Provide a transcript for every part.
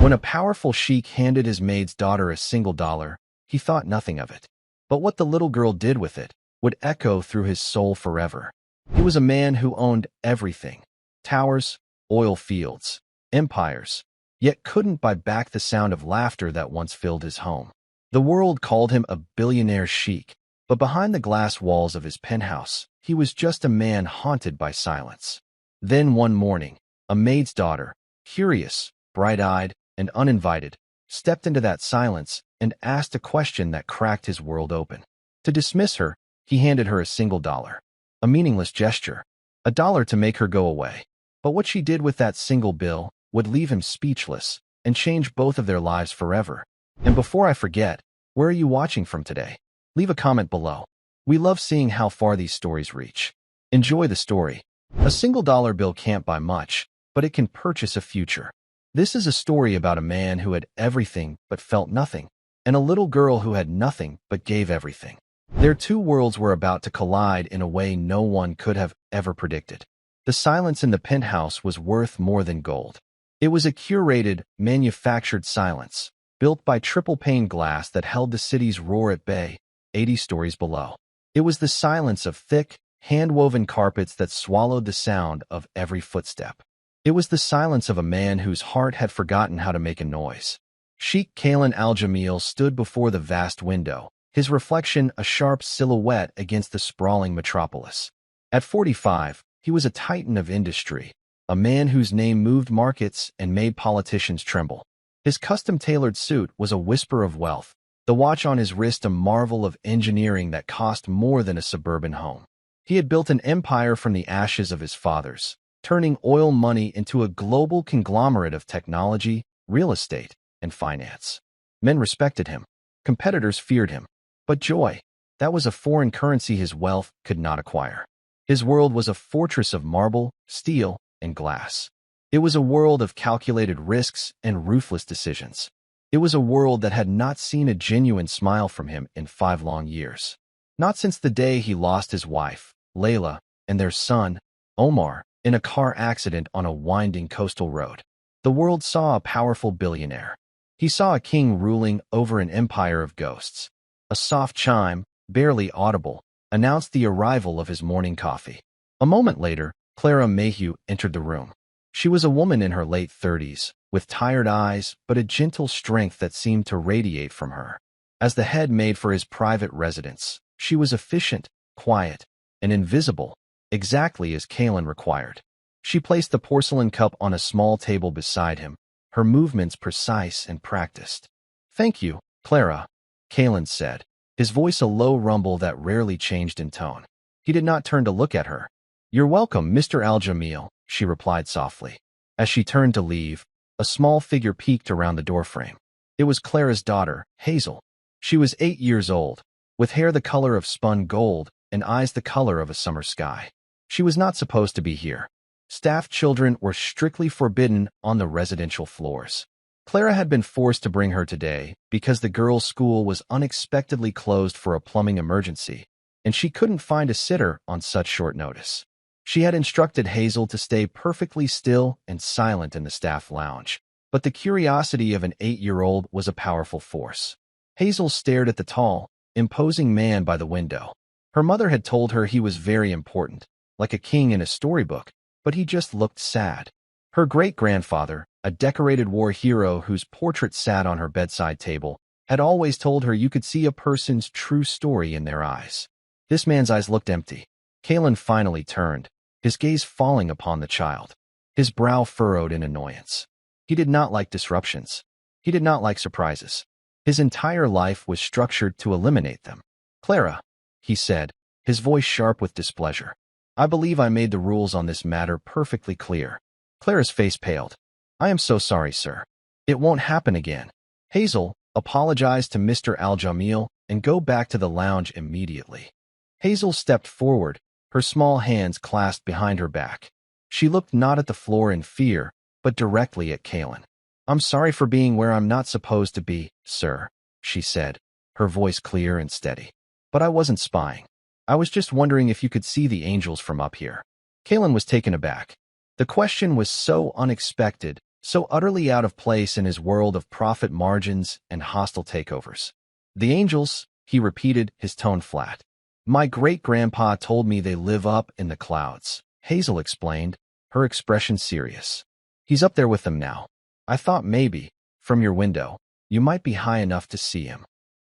When a powerful sheik handed his maid's daughter a single dollar, he thought nothing of it. But what the little girl did with it would echo through his soul forever. He was a man who owned everything: towers, oil fields, empires, yet couldn't buy back the sound of laughter that once filled his home. The world called him a billionaire sheik, but behind the glass walls of his penthouse, he was just a man haunted by silence. Then one morning, a maid's daughter, curious, bright-eyed, and uninvited, stepped into that silence and asked a question that cracked his world open. To dismiss her, he handed her a single dollar. A meaningless gesture, a dollar to make her go away. But what she did with that single bill would leave him speechless and change both of their lives forever. And before I forget, where are you watching from today? Leave a comment below. We love seeing how far these stories reach. Enjoy the story. A single dollar bill can't buy much, but it can purchase a future. This is a story about a man who had everything but felt nothing, and a little girl who had nothing but gave everything. Their two worlds were about to collide in a way no one could have ever predicted. The silence in the penthouse was worth more than gold. It was a curated, manufactured silence, built by triple-pane glass that held the city's roar at bay, 80 stories below. It was the silence of thick, hand-woven carpets that swallowed the sound of every footstep. It was the silence of a man whose heart had forgotten how to make a noise. Sheikh Khalil al-Jamil stood before the vast window, his reflection a sharp silhouette against the sprawling metropolis. At 45, he was a titan of industry, a man whose name moved markets and made politicians tremble. His custom-tailored suit was a whisper of wealth, the watch on his wrist a marvel of engineering that cost more than a suburban home. He had built an empire from the ashes of his fathers, turning oil money into a global conglomerate of technology, real estate, and finance. Men respected him. Competitors feared him. But joy, that was a foreign currency his wealth could not acquire. His world was a fortress of marble, steel, and glass. It was a world of calculated risks and ruthless decisions. It was a world that had not seen a genuine smile from him in 5 long years. Not since the day he lost his wife, Layla, and their son, Omar, in a car accident on a winding coastal road. The world saw a powerful billionaire. He saw a king ruling over an empire of ghosts. A soft chime, barely audible, announced the arrival of his morning coffee. A moment later, Clara Mayhew entered the room. She was a woman in her late 30s, with tired eyes but a gentle strength that seemed to radiate from her. As the head maid for his private residence, she was efficient, quiet, and invisible, exactly as Kalen required. She placed the porcelain cup on a small table beside him, her movements precise and practiced. "Thank you, Clara," Kalen said, his voice a low rumble that rarely changed in tone. He did not turn to look at her. "You're welcome, Mr. Al-Jamil," she replied softly. As she turned to leave, a small figure peeked around the doorframe. It was Clara's daughter, Hazel. She was 8 years old, with hair the color of spun gold and eyes the color of a summer sky. She was not supposed to be here. Staff children were strictly forbidden on the residential floors. Clara had been forced to bring her today because the girls' school was unexpectedly closed for a plumbing emergency, and she couldn't find a sitter on such short notice. She had instructed Hazel to stay perfectly still and silent in the staff lounge, but the curiosity of an 8-year-old was a powerful force. Hazel stared at the tall, imposing man by the window. Her mother had told her he was very important, like a king in a storybook, but he just looked sad. Her great-grandfather, a decorated war hero whose portrait sat on her bedside table, had always told her you could see a person's true story in their eyes. This man's eyes looked empty. Kalen finally turned, his gaze falling upon the child. His brow furrowed in annoyance. He did not like disruptions. He did not like surprises. His entire life was structured to eliminate them. "Clara," he said, his voice sharp with displeasure. "I believe I made the rules on this matter perfectly clear." Clara's face paled. "I am so sorry, sir. It won't happen again." "Hazel, apologize to Mr. Al-Jamil and go back to the lounge immediately." Hazel stepped forward, her small hands clasped behind her back. She looked not at the floor in fear, but directly at Kalen. "I'm sorry for being where I'm not supposed to be, sir," she said, her voice clear and steady. "But I wasn't spying. I was just wondering if you could see the angels from up here." Kalen was taken aback. The question was so unexpected, so utterly out of place in his world of profit margins and hostile takeovers. The angels, he repeated, his tone flat. My great-grandpa told me they live up in the clouds, Hazel explained, her expression serious. He's up there with them now. I thought maybe, from your window, you might be high enough to see him.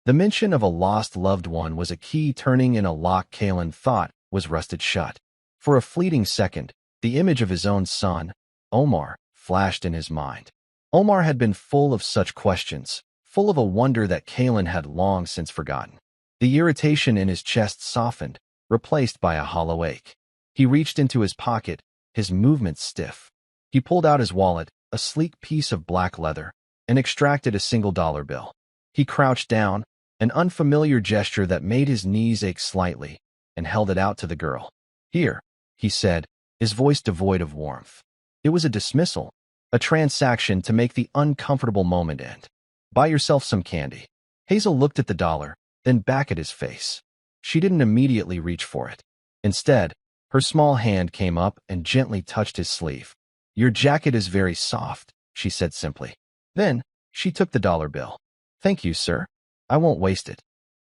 The mention of a lost loved one was a key turning in a lock Kalen thought was rusted shut. For a fleeting second, the image of his own son, Omar, flashed in his mind. Omar had been full of such questions, full of a wonder that Kalen had long since forgotten. The irritation in his chest softened, replaced by a hollow ache. He reached into his pocket, his movements stiff. He pulled out his wallet, a sleek piece of black leather, and extracted a $1 bill. He crouched down, an unfamiliar gesture that made his knees ache slightly, and held it out to the girl. Here, he said, his voice devoid of warmth. It was a dismissal, a transaction to make the uncomfortable moment end. Buy yourself some candy. Hazel looked at the dollar, then back at his face. She didn't immediately reach for it. Instead, her small hand came up and gently touched his sleeve. Your jacket is very soft, she said simply. Then, she took the dollar bill. Thank you, sir. I won't waste it.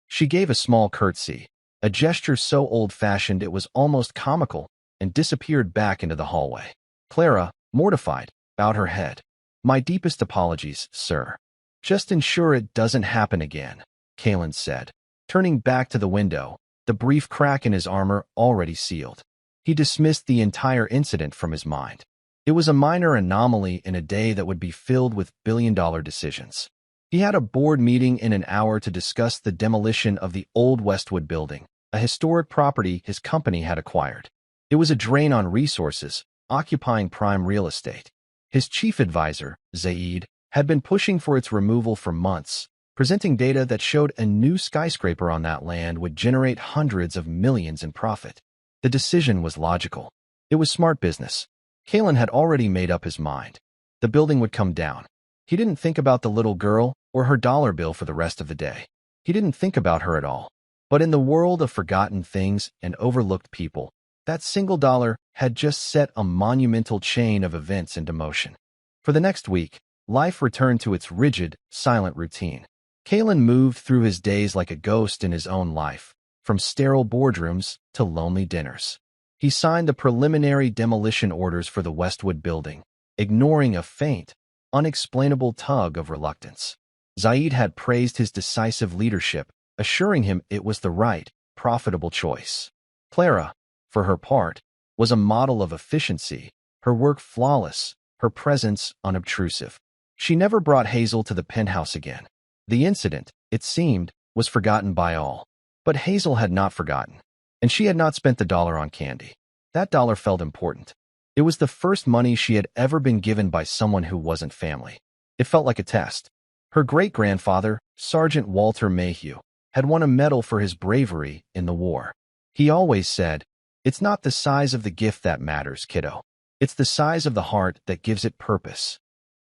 She gave a small curtsy, a gesture so old-fashioned it was almost comical, and disappeared back into the hallway. Clara, mortified, bowed her head. My deepest apologies, sir. Just ensure it doesn't happen again, Kalen said, turning back to the window, the brief crack in his armor already sealed. He dismissed the entire incident from his mind. It was a minor anomaly in a day that would be filled with billion-dollar decisions. He had a board meeting in an hour to discuss the demolition of the old Westwood building, a historic property his company had acquired. It was a drain on resources, occupying prime real estate. His chief advisor, Zaid, had been pushing for its removal for months, presenting data that showed a new skyscraper on that land would generate hundreds of millions in profit. The decision was logical. It was smart business. Kalen had already made up his mind. The building would come down. He didn't think about the little girl or her dollar bill for the rest of the day. He didn't think about her at all. But in the world of forgotten things and overlooked people, that $1 had just set a monumental chain of events into motion. For the next week, life returned to its rigid, silent routine. Kalen moved through his days like a ghost in his own life, from sterile boardrooms to lonely dinners. He signed the preliminary demolition orders for the Westwood building, ignoring a faint, unexplainable tug of reluctance. Zaid had praised his decisive leadership, assuring him it was the right, profitable choice. Clara, for her part, was a model of efficiency, her work flawless, her presence unobtrusive. She never brought Hazel to the penthouse again. The incident, it seemed, was forgotten by all. But Hazel had not forgotten, and she had not spent the dollar on candy. That dollar felt important. It was the first money she had ever been given by someone who wasn't family. It felt like a test. Her great-grandfather, Sergeant Walter Mayhew, had won a medal for his bravery in the war. He always said, "It's not the size of the gift that matters, kiddo. It's the size of the heart that gives it purpose."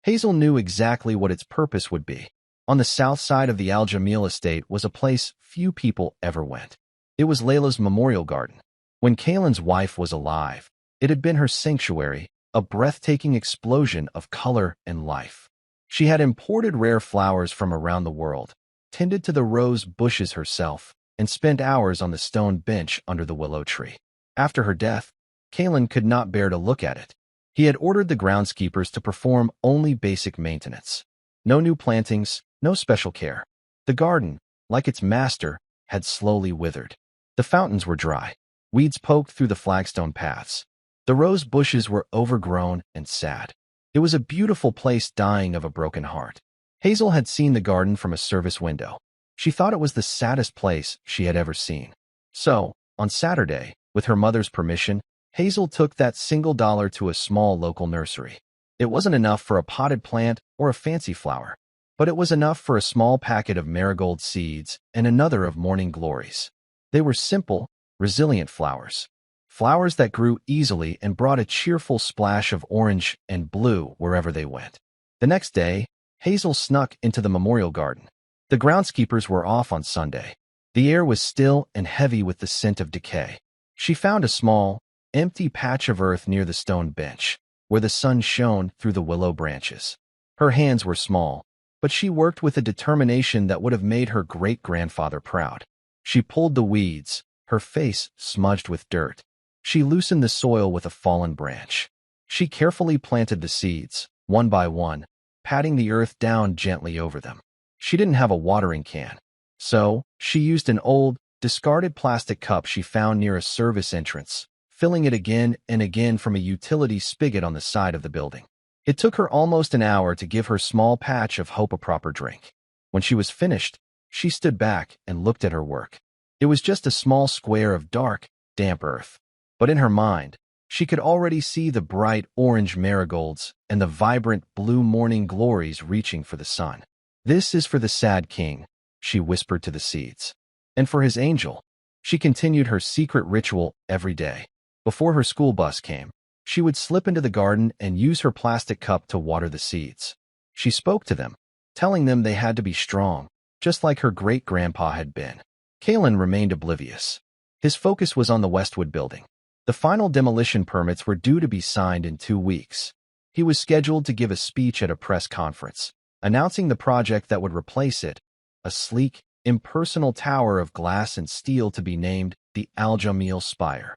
Hazel knew exactly what its purpose would be. On the south side of the Al Jamil estate was a place few people ever went. It was Layla's memorial garden. When Kalen's wife was alive, it had been her sanctuary, a breathtaking explosion of color and life. She had imported rare flowers from around the world, tended to the rose bushes herself, and spent hours on the stone bench under the willow tree. After her death, Kalen could not bear to look at it. He had ordered the groundskeepers to perform only basic maintenance. No new plantings, no special care. The garden, like its master, had slowly withered. The fountains were dry. Weeds poked through the flagstone paths. The rose bushes were overgrown and sad. It was a beautiful place dying of a broken heart. Hazel had seen the garden from a service window. She thought it was the saddest place she had ever seen. So, on Saturday, with her mother's permission, Hazel took that $1 to a small local nursery. It wasn't enough for a potted plant or a fancy flower, but it was enough for a small packet of marigold seeds and another of morning glories. They were simple, resilient flowers. Flowers that grew easily and brought a cheerful splash of orange and blue wherever they went. The next day, Hazel snuck into the memorial garden. The groundskeepers were off on Sunday. The air was still and heavy with the scent of decay. She found a small, empty patch of earth near the stone bench. where the sun shone through the willow branches. Her hands were small, but she worked with a determination that would have made her great-grandfather proud. She pulled the weeds, her face smudged with dirt. She loosened the soil with a fallen branch. She carefully planted the seeds, one by one, patting the earth down gently over them. She didn't have a watering can, so she used an old, discarded plastic cup she found near a service entrance, filling it again and again from a utility spigot on the side of the building. It took her almost an hour to give her small patch of hope a proper drink. When she was finished, she stood back and looked at her work. It was just a small square of dark, damp earth. But in her mind, she could already see the bright orange marigolds and the vibrant blue morning glories reaching for the sun. "This is for the sad king," she whispered to the seeds. "And for his angel." She continued her secret ritual every day. Before her school bus came, she would slip into the garden and use her plastic cup to water the seeds. She spoke to them, telling them they had to be strong, just like her great-grandpa had been. Kalen remained oblivious. His focus was on the Westwood building. The final demolition permits were due to be signed in 2 weeks. He was scheduled to give a speech at a press conference, announcing the project that would replace it, a sleek, impersonal tower of glass and steel to be named the Al Jamil Spire.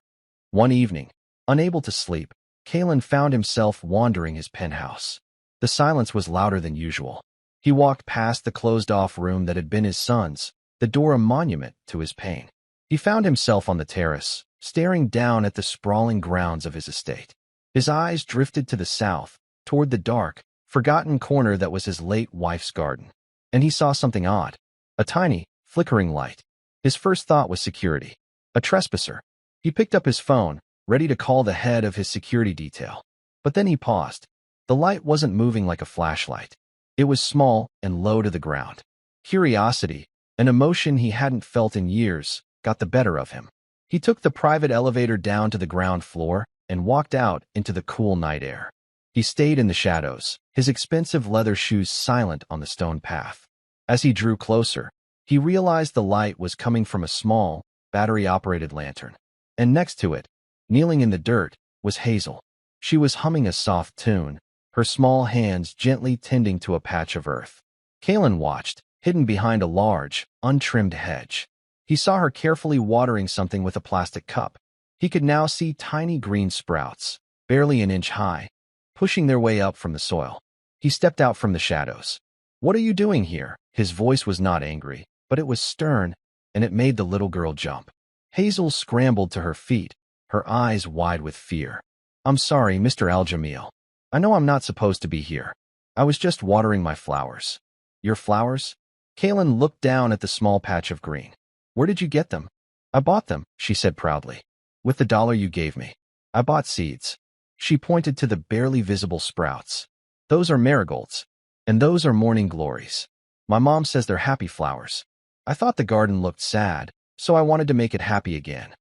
One evening, unable to sleep, Kalen found himself wandering his penthouse. The silence was louder than usual. He walked past the closed-off room that had been his son's, the door a monument to his pain. He found himself on the terrace, staring down at the sprawling grounds of his estate. His eyes drifted to the south, toward the dark, forgotten corner that was his late wife's garden. And he saw something odd. A tiny, flickering light. His first thought was security. A trespasser. He picked up his phone, ready to call the head of his security detail. But then he paused. The light wasn't moving like a flashlight. It was small and low to the ground. Curiosity, an emotion he hadn't felt in years, got the better of him. He took the private elevator down to the ground floor and walked out into the cool night air. He stayed in the shadows, his expensive leather shoes silent on the stone path. As he drew closer, he realized the light was coming from a small, battery-operated lantern. And next to it, kneeling in the dirt, was Hazel. She was humming a soft tune, her small hands gently tending to a patch of earth. Kalen watched, hidden behind a large, untrimmed hedge. He saw her carefully watering something with a plastic cup. He could now see tiny green sprouts, barely an inch high, pushing their way up from the soil. He stepped out from the shadows. "What are you doing here?" His voice was not angry, but it was stern, and it made the little girl jump. Hazel scrambled to her feet, her eyes wide with fear. "I'm sorry, Mr. Al-Jamil. I know I'm not supposed to be here. I was just watering my flowers." "Your flowers?" Kalen looked down at the small patch of green. "Where did you get them?" "I bought them," she said proudly. "With the dollar you gave me. I bought seeds." She pointed to the barely visible sprouts. "Those are marigolds, and those are morning glories. My mom says they're happy flowers. I thought the garden looked sad, so I wanted to make it happy again."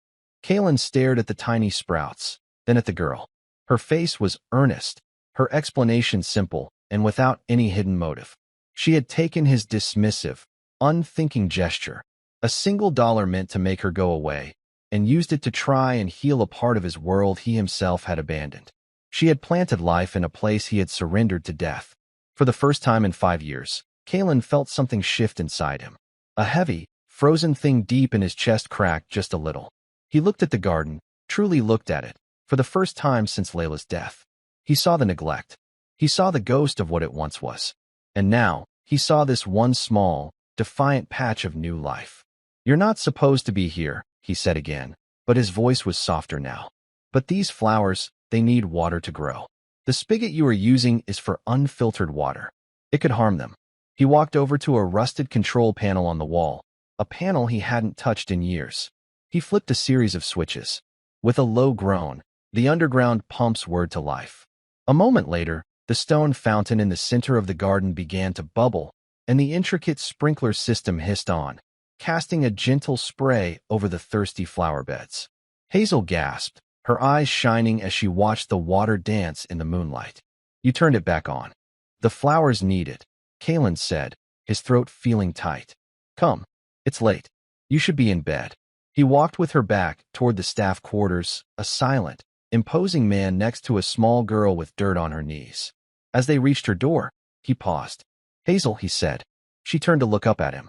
Kalen stared at the tiny sprouts, then at the girl. Her face was earnest, her explanation simple, and without any hidden motive. She had taken his dismissive, unthinking gesture, a $1 meant to make her go away, and used it to try and heal a part of his world he himself had abandoned. She had planted life in a place he had surrendered to death. For the first time in 5 years, Kalen felt something shift inside him. A heavy, frozen thing deep in his chest cracked just a little. He looked at the garden, truly looked at it, for the first time since Layla's death. He saw the neglect. He saw the ghost of what it once was. And now, he saw this one small, defiant patch of new life. "You're not supposed to be here," he said again, but his voice was softer now. "But these flowers, they need water to grow. The spigot you are using is for unfiltered water. It could harm them." He walked over to a rusted control panel on the wall, a panel he hadn't touched in years. He flipped a series of switches. With a low groan, the underground pumps whirred to life. A moment later, the stone fountain in the center of the garden began to bubble, and the intricate sprinkler system hissed on, casting a gentle spray over the thirsty flower beds. Hazel gasped, her eyes shining as she watched the water dance in the moonlight. "You turned it back on." "The flowers need it," Kalen said, his throat feeling tight. "Come. It's late. You should be in bed." He walked with her back toward the staff quarters, a silent, imposing man next to a small girl with dirt on her knees. As they reached her door, he paused. "Hazel," he said. She turned to look up at him.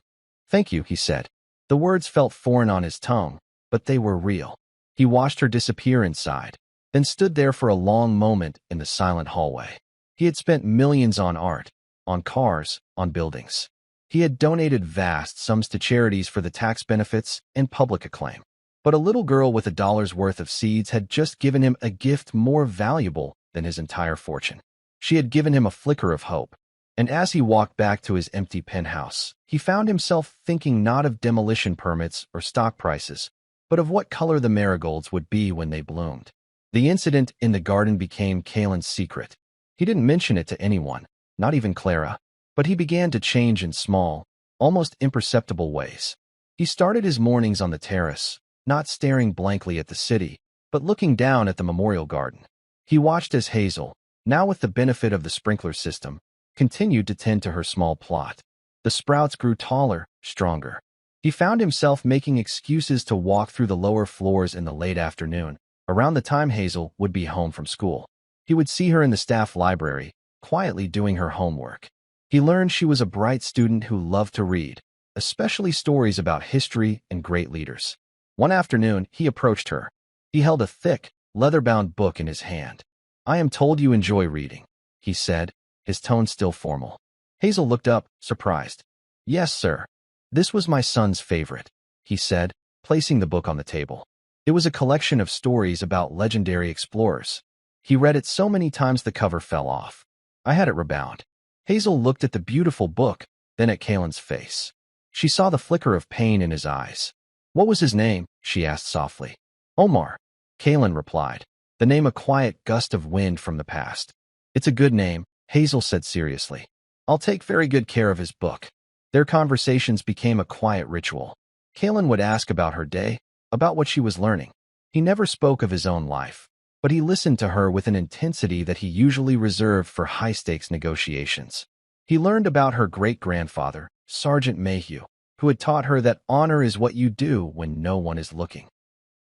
"Thank you," he said. The words felt foreign on his tongue, but they were real. He watched her disappear inside, then stood there for a long moment in the silent hallway. He had spent millions on art, on cars, on buildings. He had donated vast sums to charities for the tax benefits and public acclaim. But a little girl with $1's worth of seeds had just given him a gift more valuable than his entire fortune. She had given him a flicker of hope. And as he walked back to his empty penthouse, he found himself thinking not of demolition permits or stock prices, but of what color the marigolds would be when they bloomed. The incident in the garden became Kalen's secret. He didn't mention it to anyone, not even Clara, but he began to change in small, almost imperceptible ways. He started his mornings on the terrace, not staring blankly at the city, but looking down at the memorial garden. He watched as Hazel, now with the benefit of the sprinkler system, continued to tend to her small plot. The sprouts grew taller, stronger. He found himself making excuses to walk through the lower floors in the late afternoon, around the time Hazel would be home from school. He would see her in the staff library, quietly doing her homework. He learned she was a bright student who loved to read, especially stories about history and great leaders. One afternoon, he approached her. He held a thick, leather-bound book in his hand. "I am told you enjoy reading," he said, his tone still formal. Hazel looked up, surprised. "Yes, sir. This was my son's favorite," he said, placing the book on the table. It was a collection of stories about legendary explorers. He read it so many times the cover fell off. "I had it rebound." Hazel looked at the beautiful book, then at Kalen's face. She saw the flicker of pain in his eyes. "What was his name?" she asked softly. "Omar," Kalen replied, the name a quiet gust of wind from the past. "It's a good name," Hazel said seriously. "I'll take very good care of his book." Their conversations became a quiet ritual. Kalen would ask about her day, about what she was learning. He never spoke of his own life, but he listened to her with an intensity that he usually reserved for high-stakes negotiations. He learned about her great-grandfather, Sergeant Mayhew, who had taught her that honor is what you do when no one is looking.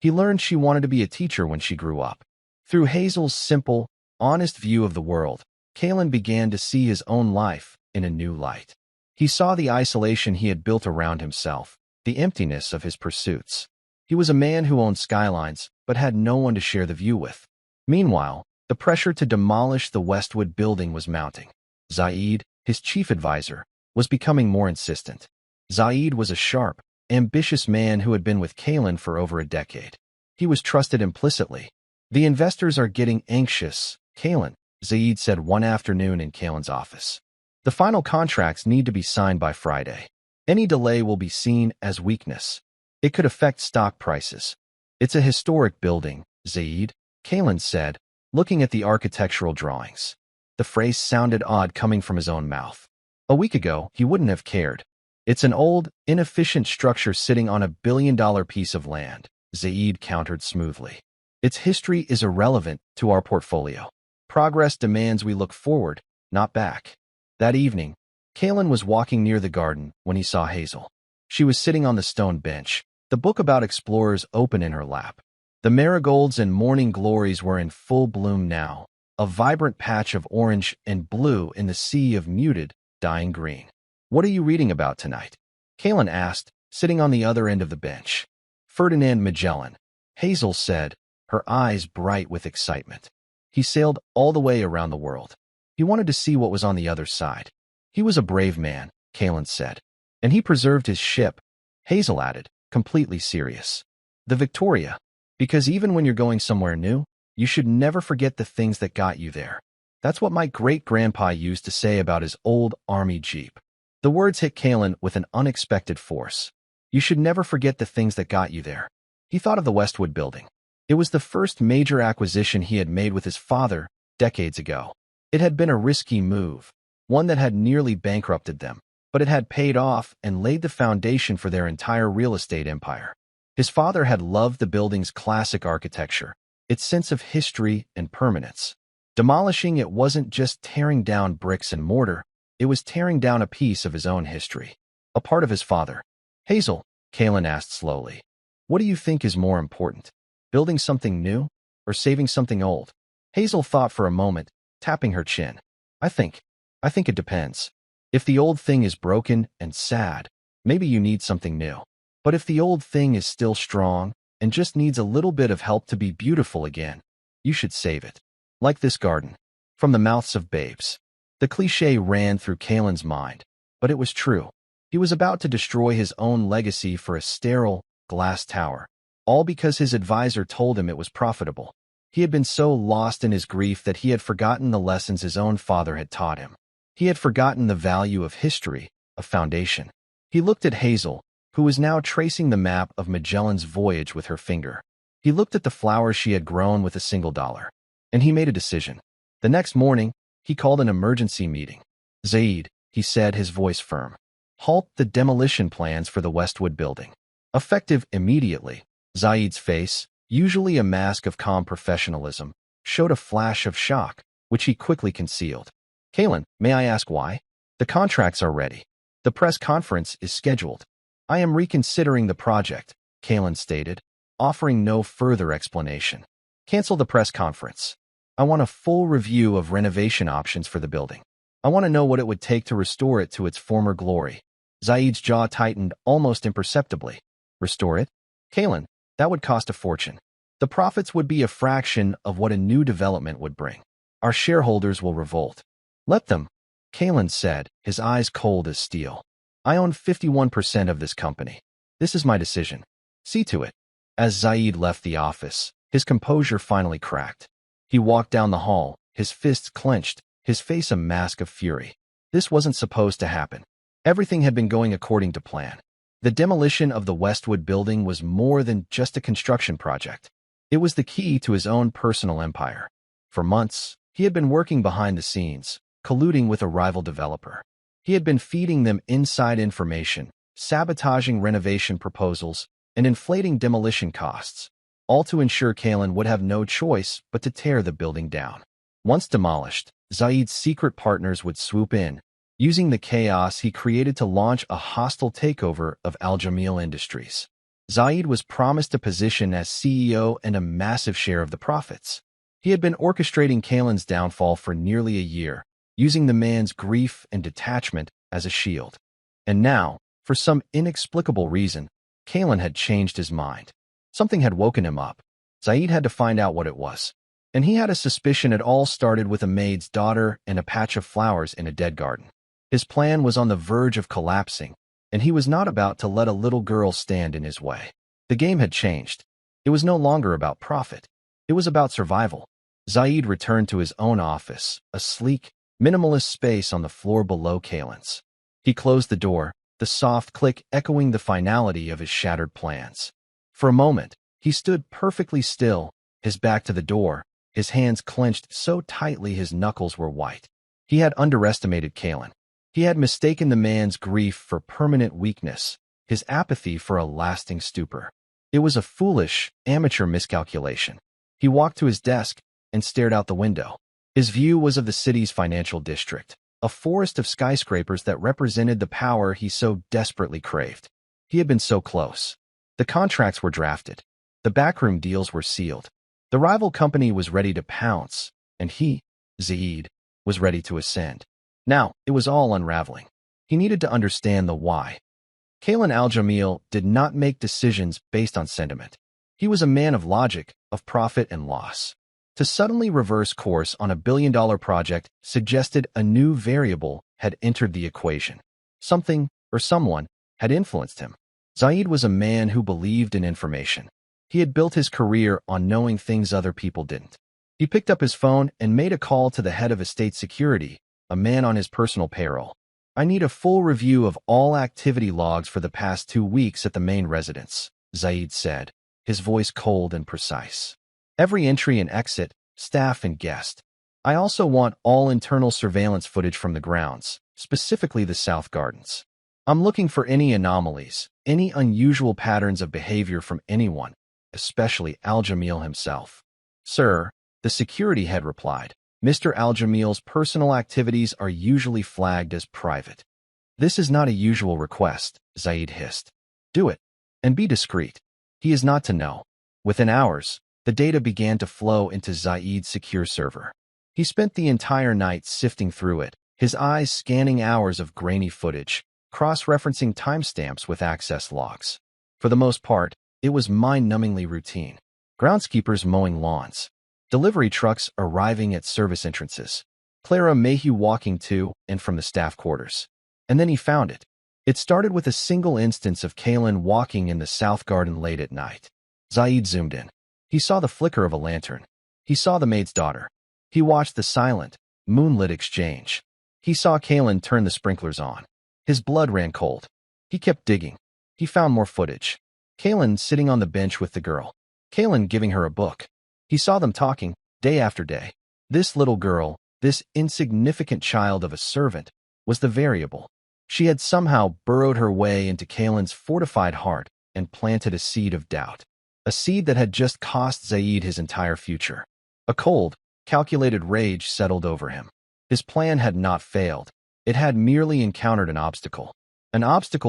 He learned she wanted to be a teacher when she grew up. Through Hazel's simple, honest view of the world, Kalen began to see his own life in a new light. He saw the isolation he had built around himself, the emptiness of his pursuits. He was a man who owned skylines, but had no one to share the view with. Meanwhile, the pressure to demolish the Westwood building was mounting. Zaid, his chief advisor, was becoming more insistent. Zaid was a sharp, ambitious man who had been with Kalen for over a decade. He was trusted implicitly. "The investors are getting anxious, Kalen," Zaid said one afternoon in Kalen's office. "The final contracts need to be signed by Friday. Any delay will be seen as weakness. It could affect stock prices." "It's a historic building, Zaid," Kalen said, looking at the architectural drawings. The phrase sounded odd coming from his own mouth. A week ago, he wouldn't have cared. "It's an old, inefficient structure sitting on $1 billion piece of land," Zaid countered smoothly. "Its history is irrelevant to our portfolio. Progress demands we look forward, not back." That evening, Kalen was walking near the garden when he saw Hazel. She was sitting on the stone bench, the book about explorers open in her lap. The marigolds and morning glories were in full bloom now, a vibrant patch of orange and blue in the sea of muted, dying green. "What are you reading about tonight?" Kalen asked, sitting on the other end of the bench. "Ferdinand Magellan," Hazel said, her eyes bright with excitement. "He sailed all the way around the world. He wanted to see what was on the other side. He was a brave man," Kalen said. "And he preserved his ship," Hazel added, completely serious. "The Victoria. Because even when you're going somewhere new, you should never forget the things that got you there. That's what my great-grandpa used to say about his old army jeep." The words hit Kalen with an unexpected force. You should never forget the things that got you there. He thought of the Westwood building. It was the first major acquisition he had made with his father decades ago. It had been a risky move, one that had nearly bankrupted them, but it had paid off and laid the foundation for their entire real estate empire. His father had loved the building's classic architecture, its sense of history and permanence. Demolishing it wasn't just tearing down bricks and mortar, it was tearing down a piece of his own history, a part of his father. "Hazel," Kalen asked slowly, "what do you think is more important, building something new or saving something old? Hazel thought for a moment, tapping her chin. I think it depends. If the old thing is broken and sad, maybe you need something new. But if the old thing is still strong and just needs a little bit of help to be beautiful again, you should save it. Like this garden. From the mouths of babes. The cliché ran through Kalen's mind, but it was true. He was about to destroy his own legacy for a sterile, glass tower, all because his advisor told him it was profitable. He had been so lost in his grief that he had forgotten the lessons his own father had taught him. He had forgotten the value of history, a foundation. He looked at Hazel, who was now tracing the map of Magellan's voyage with her finger. He looked at the flowers she had grown with $1, and he made a decision. The next morning, he called an emergency meeting. Zaid, he said, his voice firm. Halt the demolition plans for the Westwood building. Effective immediately. Zaid's face, usually a mask of calm professionalism, showed a flash of shock, which he quickly concealed. Kalen, may I ask why? The contracts are ready. The press conference is scheduled. I am reconsidering the project, Kalen stated, offering no further explanation. Cancel the press conference. I want a full review of renovation options for the building. I want to know what it would take to restore it to its former glory. Zaid's jaw tightened almost imperceptibly. Restore it? Kalen, that would cost a fortune. The profits would be a fraction of what a new development would bring. Our shareholders will revolt. Let them, Kalen said, his eyes cold as steel. I own 51% of this company. This is my decision. See to it. As Zaid left the office, his composure finally cracked. He walked down the hall, his fists clenched, his face a mask of fury. This wasn't supposed to happen. Everything had been going according to plan. The demolition of the Westwood building was more than just a construction project. It was the key to his own personal empire. For months, he had been working behind the scenes, colluding with a rival developer. He had been feeding them inside information, sabotaging renovation proposals, and inflating demolition costs, all to ensure Kalen would have no choice but to tear the building down. Once demolished, Zaid's secret partners would swoop in, using the chaos he created to launch a hostile takeover of Al Jamil Industries. Zaid was promised a position as CEO and a massive share of the profits. He had been orchestrating Kalen's downfall for nearly a year, using the man's grief and detachment as a shield. And now, for some inexplicable reason, Kalen had changed his mind. Something had woken him up. Zaid had to find out what it was. And he had a suspicion it all started with a maid's daughter and a patch of flowers in a dead garden. His plan was on the verge of collapsing, and he was not about to let a little girl stand in his way. The game had changed. It was no longer about profit. It was about survival. Zaid returned to his own office, a sleek, minimalist space on the floor below Kalen's. He closed the door, the soft click echoing the finality of his shattered plans. For a moment, he stood perfectly still, his back to the door, his hands clenched so tightly his knuckles were white. He had underestimated Kalen. He had mistaken the man's grief for permanent weakness, his apathy for a lasting stupor. It was a foolish, amateur miscalculation. He walked to his desk and stared out the window. His view was of the city's financial district, a forest of skyscrapers that represented the power he so desperately craved. He had been so close. The contracts were drafted. The backroom deals were sealed. The rival company was ready to pounce, and he, Zaid, was ready to ascend. Now, it was all unraveling. He needed to understand the why. Kalen Al-Jamil did not make decisions based on sentiment. He was a man of logic, of profit and loss. To suddenly reverse course on a billion-dollar project suggested a new variable had entered the equation. Something, or someone, had influenced him. Zaid was a man who believed in information. He had built his career on knowing things other people didn't. He picked up his phone and made a call to the head of estate security, a man on his personal payroll. I need a full review of all activity logs for the past 2 weeks at the main residence, Zaid said, his voice cold and precise. Every entry and exit, staff and guest. I also want all internal surveillance footage from the grounds, specifically the South Gardens. I'm looking for any anomalies, any unusual patterns of behavior from anyone, especially Al-Jamil himself. Sir, the security head replied, Mr. Al-Jamil's personal activities are usually flagged as private. This is not a usual request, Zaid hissed. Do it, and be discreet. He is not to know. Within hours, The data began to flow into Zaid's secure server. He spent the entire night sifting through it, his eyes scanning hours of grainy footage, cross-referencing timestamps with access logs. For the most part, it was mind-numbingly routine. Groundskeepers mowing lawns, delivery trucks arriving at service entrances, Clara Mayhew walking to and from the staff quarters. And then he found it. It started with a single instance of Kaylin walking in the South Garden late at night. Zaid zoomed in. He saw the flicker of a lantern. He saw the maid's daughter. He watched the silent, moonlit exchange. He saw Kaylin turn the sprinklers on. His blood ran cold. He kept digging. He found more footage. Kaylin sitting on the bench with the girl. Kaylin giving her a book. He saw them talking, day after day. This little girl, this insignificant child of a servant, was the variable. She had somehow burrowed her way into Kaylin's fortified heart and planted a seed of doubt. A seed that had just cost Zaid his entire future. A cold, calculated rage settled over him. His plan had not failed. It had merely encountered an obstacle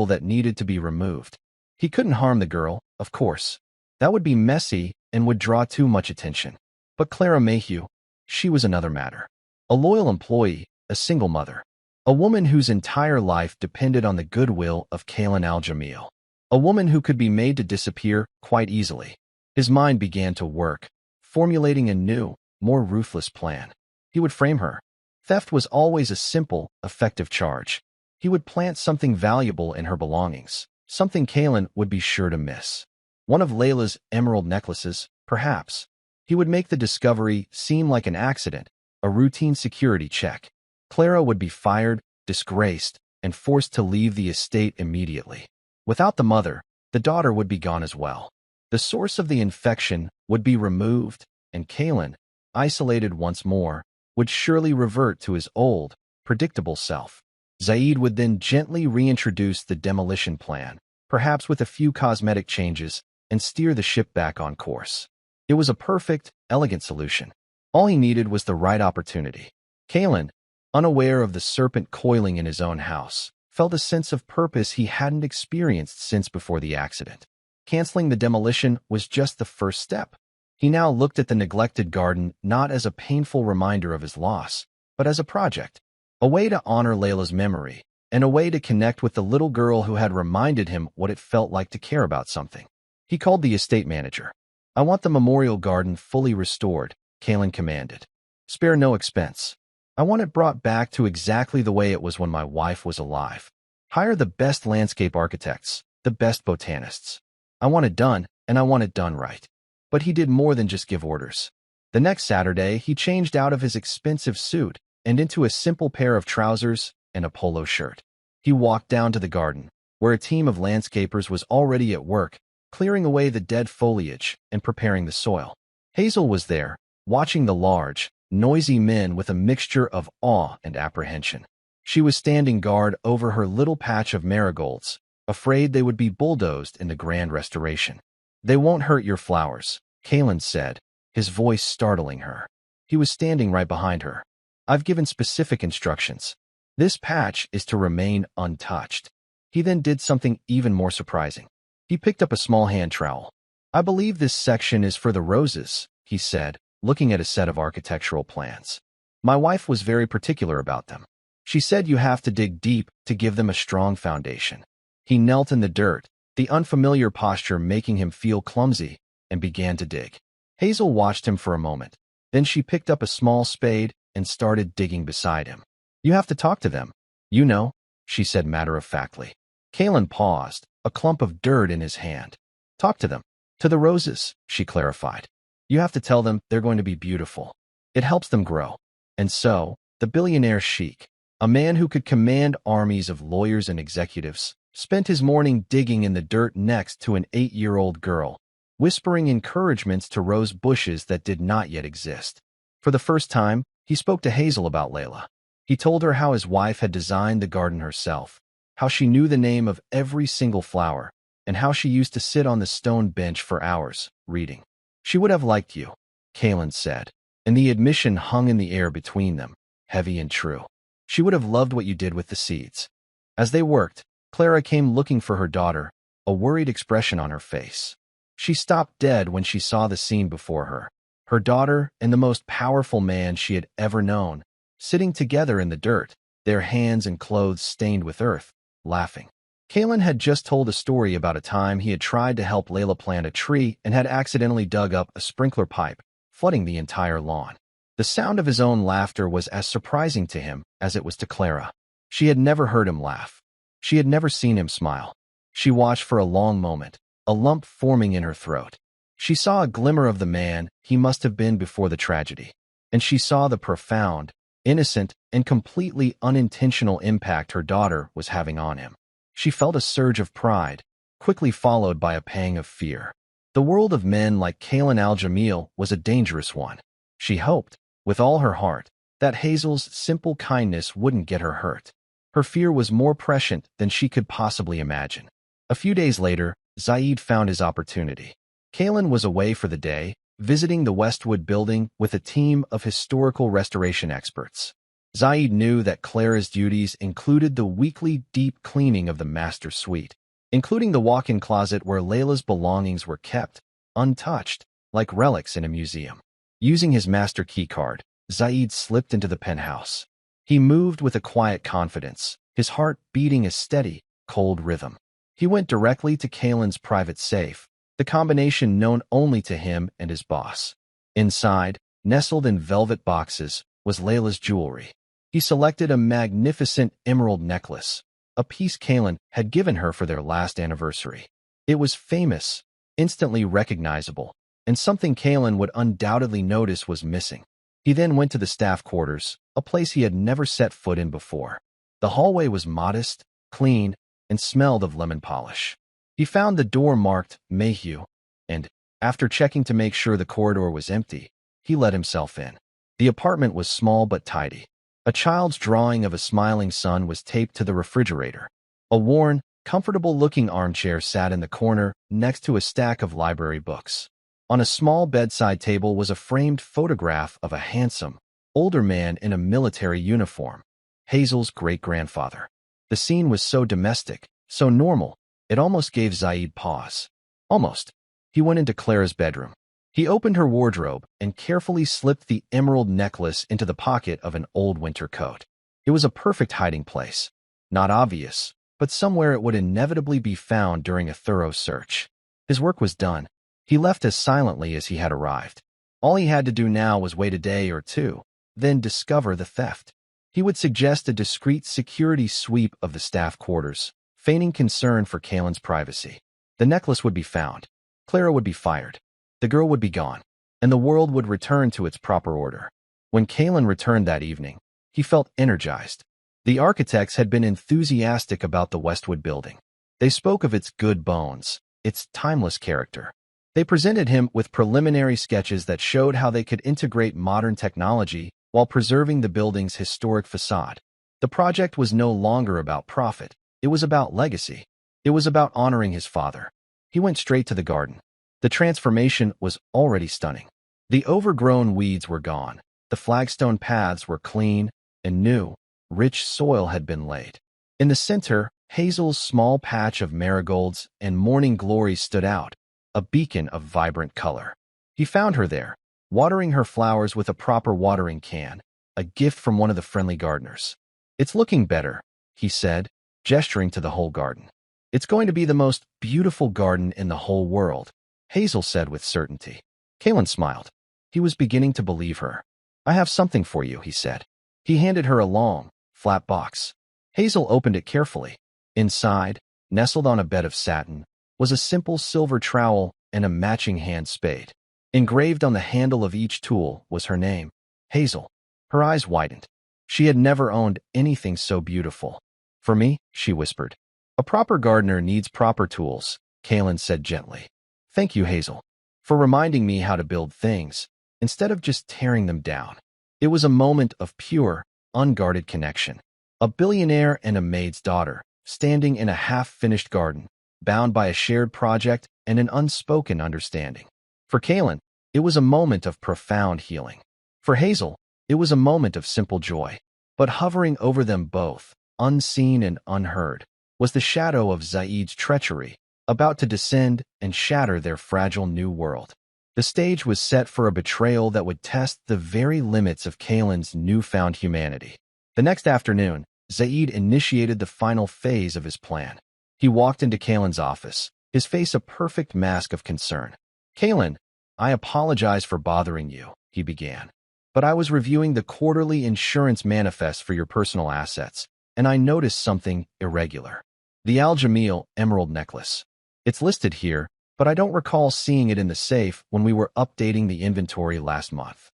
that needed to be removed. He couldn't harm the girl, of course. That would be messy and would draw too much attention. But Clara Mayhew, she was another matter. A loyal employee, a single mother. A woman whose entire life depended on the goodwill of Kaylin Al-Jamil. A woman who could be made to disappear quite easily. His mind began to work, formulating a new, more ruthless plan. He would frame her. Theft was always a simple, effective charge. He would plant something valuable in her belongings, something Kaylin would be sure to miss. One of Layla's emerald necklaces, perhaps. He would make the discovery seem like an accident, a routine security check. Clara would be fired, disgraced, and forced to leave the estate immediately. Without the mother, the daughter would be gone as well. The source of the infection would be removed, and Kaylin, isolated once more, would surely revert to his old, predictable self. Zaid would then gently reintroduce the demolition plan, perhaps with a few cosmetic changes, and steer the ship back on course. It was a perfect, elegant solution. All he needed was the right opportunity. Kaylin, unaware of the serpent coiling in his own house, felt a sense of purpose he hadn't experienced since before the accident. Canceling the demolition was just the first step. He now looked at the neglected garden not as a painful reminder of his loss, but as a project, a way to honor Layla's memory, and a way to connect with the little girl who had reminded him what it felt like to care about something. He called the estate manager. "I want the memorial garden fully restored," Kaylin commanded. "Spare no expense. I want it brought back to exactly the way it was when my wife was alive. Hire the best landscape architects, the best botanists. I want it done, and I want it done right." But he did more than just give orders. The next Saturday, he changed out of his expensive suit and into a simple pair of trousers and a polo shirt. He walked down to the garden, where a team of landscapers was already at work, clearing away the dead foliage and preparing the soil. Hazel was there, watching the large, noisy men with a mixture of awe and apprehension. She was standing guard over her little patch of marigolds, afraid they would be bulldozed in the grand restoration. "They won't hurt your flowers," Kaylin said, his voice startling her. He was standing right behind her. "I've given specific instructions. This patch is to remain untouched." He then did something even more surprising. He picked up a small hand trowel. "I believe this section is for the roses," he said, looking at a set of architectural plans. "My wife was very particular about them. She said you have to dig deep to give them a strong foundation." He knelt in the dirt, the unfamiliar posture making him feel clumsy, and began to dig. Hazel watched him for a moment. Then she picked up a small spade and started digging beside him. "You have to talk to them. You know," she said matter-of-factly. Kaylin paused, a clump of dirt in his hand. "Talk to them. To the roses," she clarified. "You have to tell them they're going to be beautiful. It helps them grow." And so, the billionaire Sheikh, a man who could command armies of lawyers and executives, spent his morning digging in the dirt next to an 8-year-old girl, whispering encouragements to rose bushes that did not yet exist. For the first time, he spoke to Hazel about Layla. He told her how his wife had designed the garden herself, how she knew the name of every single flower, and how she used to sit on the stone bench for hours, reading. "She would have liked you," Kaylin said, and the admission hung in the air between them, heavy and true. "She would have loved what you did with the seeds." As they worked, Clara came looking for her daughter, a worried expression on her face. She stopped dead when she saw the scene before her. Her daughter and the most powerful man she had ever known, sitting together in the dirt, their hands and clothes stained with earth, laughing. Kalen had just told a story about a time he had tried to help Layla plant a tree and had accidentally dug up a sprinkler pipe, flooding the entire lawn. The sound of his own laughter was as surprising to him as it was to Clara. She had never heard him laugh. She had never seen him smile. She watched for a long moment, a lump forming in her throat. She saw a glimmer of the man he must have been before the tragedy, and she saw the profound, innocent, and completely unintentional impact her daughter was having on him. She felt a surge of pride, quickly followed by a pang of fear. The world of men like Kalen al-Jamil was a dangerous one. She hoped, with all her heart, that Hazel's simple kindness wouldn't get her hurt. Her fear was more prescient than she could possibly imagine. A few days later, Zaid found his opportunity. Kalen was away for the day, visiting the Westwood building with a team of historical restoration experts. Zaid knew that Clara's duties included the weekly deep cleaning of the master suite, including the walk-in closet where Layla's belongings were kept, untouched, like relics in a museum. Using his master keycard, Zaid slipped into the penthouse. He moved with a quiet confidence, his heart beating a steady, cold rhythm. He went directly to Kalen's private safe, the combination known only to him and his boss. Inside, nestled in velvet boxes, was Layla's jewelry. He selected a magnificent emerald necklace, a piece Kalen had given her for their last anniversary. It was famous, instantly recognizable, and something Kalen would undoubtedly notice was missing. He then went to the staff quarters, a place he had never set foot in before. The hallway was modest, clean, and smelled of lemon polish. He found the door marked Mayhew, and, after checking to make sure the corridor was empty, he let himself in. The apartment was small but tidy. A child's drawing of a smiling sun was taped to the refrigerator. A worn, comfortable-looking armchair sat in the corner next to a stack of library books. On a small bedside table was a framed photograph of a handsome, older man in a military uniform, Hazel's great-grandfather. The scene was so domestic, so normal, it almost gave Zaid pause. Almost. He went into Clara's bedroom. He opened her wardrobe and carefully slipped the emerald necklace into the pocket of an old winter coat. It was a perfect hiding place. Not obvious, but somewhere it would inevitably be found during a thorough search. His work was done. He left as silently as he had arrived. All he had to do now was wait a day or two, then discover the theft. He would suggest a discreet security sweep of the staff quarters, feigning concern for Kalen's privacy. The necklace would be found. Clara would be fired. The girl would be gone, and the world would return to its proper order. When Kalen returned that evening, he felt energized. The architects had been enthusiastic about the Westwood building. They spoke of its good bones, its timeless character. They presented him with preliminary sketches that showed how they could integrate modern technology while preserving the building's historic facade. The project was no longer about profit. It was about legacy. It was about honoring his father. He went straight to the garden. The transformation was already stunning. The overgrown weeds were gone. The flagstone paths were clean, and new, rich soil had been laid. In the center, Hazel's small patch of marigolds and morning glories stood out, a beacon of vibrant color. He found her there, watering her flowers with a proper watering can, a gift from one of the friendly gardeners. "It's looking better," he said, gesturing to the whole garden. "It's going to be the most beautiful garden in the whole world," Hazel said with certainty. Kalen smiled. He was beginning to believe her. "I have something for you," he said. He handed her a long, flat box. Hazel opened it carefully. Inside, nestled on a bed of satin, was a simple silver trowel and a matching hand spade. Engraved on the handle of each tool was her name, Hazel. Her eyes widened. She had never owned anything so beautiful. "For me," she whispered. "A proper gardener needs proper tools," Kalen said gently. "Thank you, Hazel, for reminding me how to build things, instead of just tearing them down." It was a moment of pure, unguarded connection. A billionaire and a maid's daughter, standing in a half-finished garden, bound by a shared project and an unspoken understanding. For Kalen, it was a moment of profound healing. For Hazel, it was a moment of simple joy. But hovering over them both, unseen and unheard, was the shadow of Zaid's treachery, about to descend and shatter their fragile new world. The stage was set for a betrayal that would test the very limits of Kalen's newfound humanity. The next afternoon, Zaid initiated the final phase of his plan. He walked into Kalen's office, his face a perfect mask of concern. "Kalen, I apologize for bothering you," he began. "But I was reviewing the quarterly insurance manifest for your personal assets, and I noticed something irregular. The Al Jamil emerald necklace. It's listed here, but I don't recall seeing it in the safe when we were updating the inventory last month."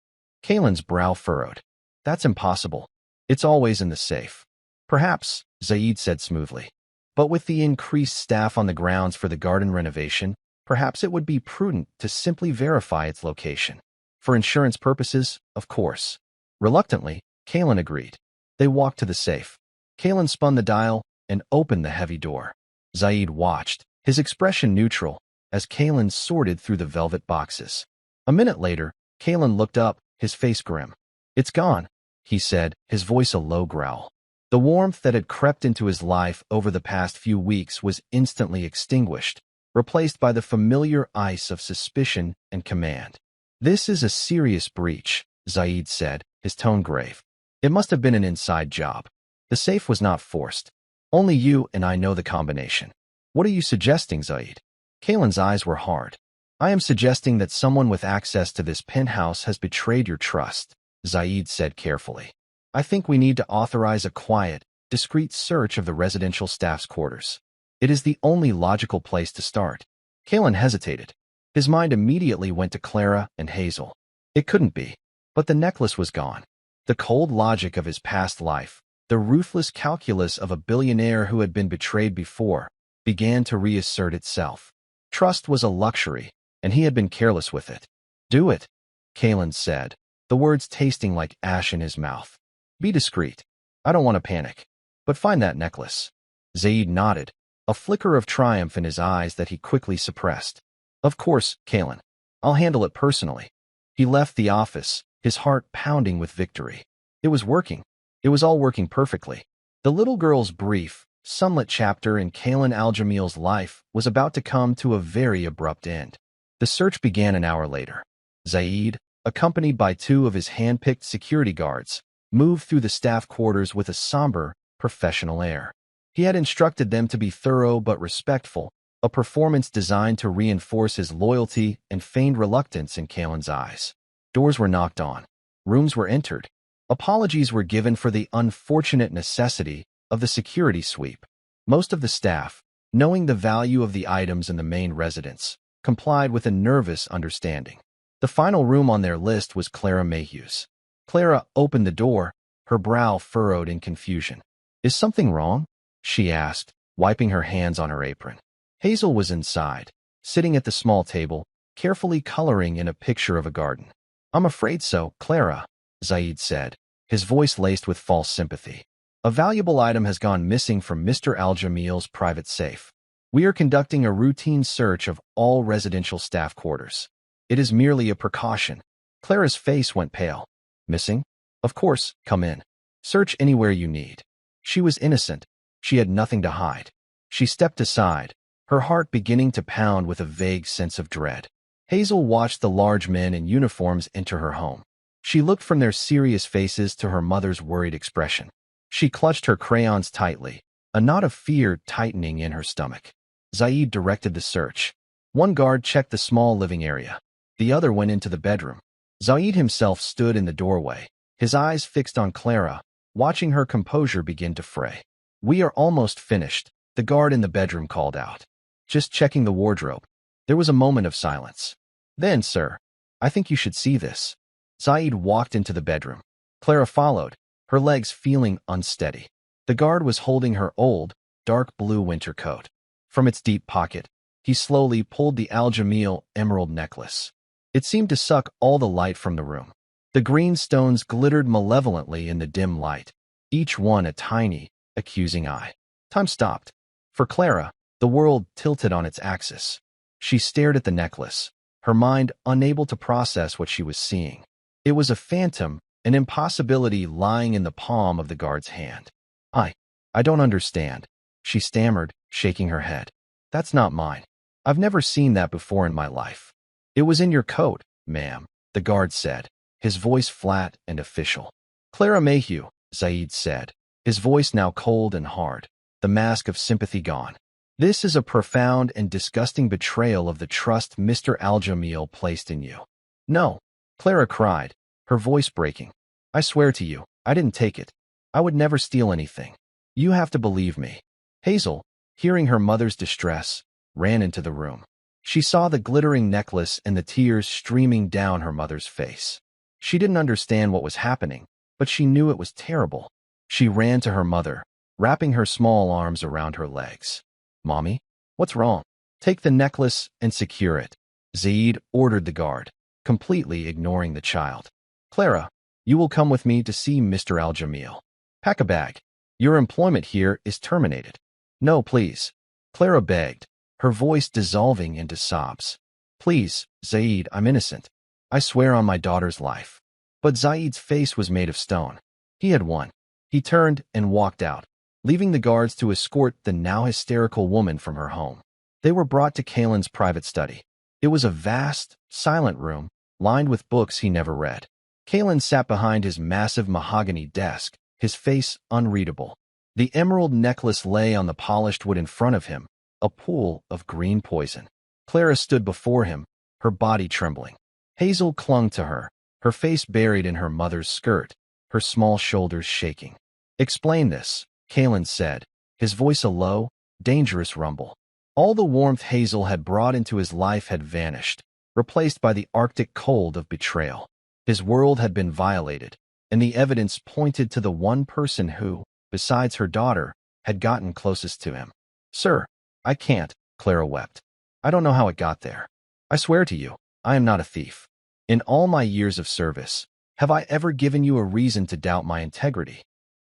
Kalen's brow furrowed. "That's impossible. It's always in the safe." "Perhaps," Zaid said smoothly. "But with the increased staff on the grounds for the garden renovation, perhaps it would be prudent to simply verify its location. For insurance purposes, of course." Reluctantly, Kalen agreed. They walked to the safe. Kalen spun the dial and opened the heavy door. Zaid watched, his expression neutral, as Kalen sorted through the velvet boxes. A minute later, Kalen looked up, his face grim. "It's gone," he said, his voice a low growl. The warmth that had crept into his life over the past few weeks was instantly extinguished, replaced by the familiar ice of suspicion and command. "This is a serious breach," Zaid said, his tone grave. "It must have been an inside job. The safe was not forced. Only you and I know the combination." "What are you suggesting, Zaid?" Kalen's eyes were hard. "I am suggesting that someone with access to this penthouse has betrayed your trust," Zaid said carefully. "I think we need to authorize a quiet, discreet search of the residential staff's quarters. It is the only logical place to start." Kalen hesitated. His mind immediately went to Clara and Hazel. It couldn't be. But the necklace was gone. The cold logic of his past life, the ruthless calculus of a billionaire who had been betrayed before, began to reassert itself. Trust was a luxury, and he had been careless with it. "Do it," Kalen said, the words tasting like ash in his mouth. "Be discreet. I don't want to panic. But find that necklace." Zaid nodded, a flicker of triumph in his eyes that he quickly suppressed. "Of course, Kalen. I'll handle it personally." He left the office, his heart pounding with victory. It was working. It was all working perfectly. The little girl's brief, sunlit chapter in Kalen Al-Jamil's life was about to come to a very abrupt end. The search began an hour later. Zaid, accompanied by two of his hand-picked security guards, moved through the staff quarters with a somber, professional air. He had instructed them to be thorough but respectful, a performance designed to reinforce his loyalty and feigned reluctance in Kalen's eyes. Doors were knocked on. Rooms were entered. Apologies were given for the unfortunate necessity of the security sweep. Most of the staff, knowing the value of the items in the main residence, complied with a nervous understanding. The final room on their list was Clara Mayhew's. Clara opened the door, her brow furrowed in confusion. "Is something wrong?" she asked, wiping her hands on her apron. Hazel was inside, sitting at the small table, carefully coloring in a picture of a garden. "I'm afraid so, Clara," Zaid said, his voice laced with false sympathy. "A valuable item has gone missing from Mr. Al-Jamil's private safe. We are conducting a routine search of all residential staff quarters. It is merely a precaution." Clara's face went pale. "Missing? Of course, come in. Search anywhere you need." She was innocent. She had nothing to hide. She stepped aside, her heart beginning to pound with a vague sense of dread. Hazel watched the large men in uniforms enter her home. She looked from their serious faces to her mother's worried expression. She clutched her crayons tightly, a knot of fear tightening in her stomach. Zaid directed the search. One guard checked the small living area. The other went into the bedroom. Zaid himself stood in the doorway, his eyes fixed on Clara, watching her composure begin to fray. "We are almost finished," the guard in the bedroom called out. "Just checking the wardrobe." There was a moment of silence. "Then, sir, I think you should see this." Zaid walked into the bedroom. Clara followed, her legs feeling unsteady. The guard was holding her old, dark blue winter coat. From its deep pocket, he slowly pulled the Al-Jamil emerald necklace. It seemed to suck all the light from the room. The green stones glittered malevolently in the dim light, each one a tiny, accusing eye. Time stopped. For Clara, the world tilted on its axis. She stared at the necklace, her mind unable to process what she was seeing. It was a phantom, an impossibility lying in the palm of the guard's hand. I don't understand," she stammered, shaking her head. That's not mine. I've never seen that before in my life. It was in your coat, ma'am, the guard said, his voice flat and official. Clara Mayhew, Zaid said, his voice now cold and hard, the mask of sympathy gone. This is a profound and disgusting betrayal of the trust Mr. Al-Jamil placed in you. No, Clara cried, her voice breaking. I swear to you, I didn't take it. I would never steal anything. You have to believe me. Hazel, hearing her mother's distress, ran into the room. She saw the glittering necklace and the tears streaming down her mother's face. She didn't understand what was happening, but she knew it was terrible. She ran to her mother, wrapping her small arms around her legs. Mommy, what's wrong? Take the necklace and secure it, Zaid ordered the guard, completely ignoring the child. Clara, you will come with me to see Mr. Al-Jamil. Pack a bag. Your employment here is terminated. No, please, Clara begged, her voice dissolving into sobs. Please, Zaid, I'm innocent. I swear on my daughter's life. But Zaid's face was made of stone. He had won. He turned and walked out, leaving the guards to escort the now hysterical woman from her home. They were brought to Kalen's private study. It was a vast, silent room, lined with books he never read. Kalen sat behind his massive mahogany desk, his face unreadable. The emerald necklace lay on the polished wood in front of him, a pool of green poison. Clara stood before him, her body trembling. Hazel clung to her, her face buried in her mother's skirt, her small shoulders shaking. Explain this, Kalen said, his voice a low, dangerous rumble. All the warmth Hazel had brought into his life had vanished, replaced by the arctic cold of betrayal. His world had been violated, and the evidence pointed to the one person who, besides her daughter, had gotten closest to him. Sir, I can't, Clara wept. I don't know how it got there. I swear to you, I am not a thief. In all my years of service, have I ever given you a reason to doubt my integrity?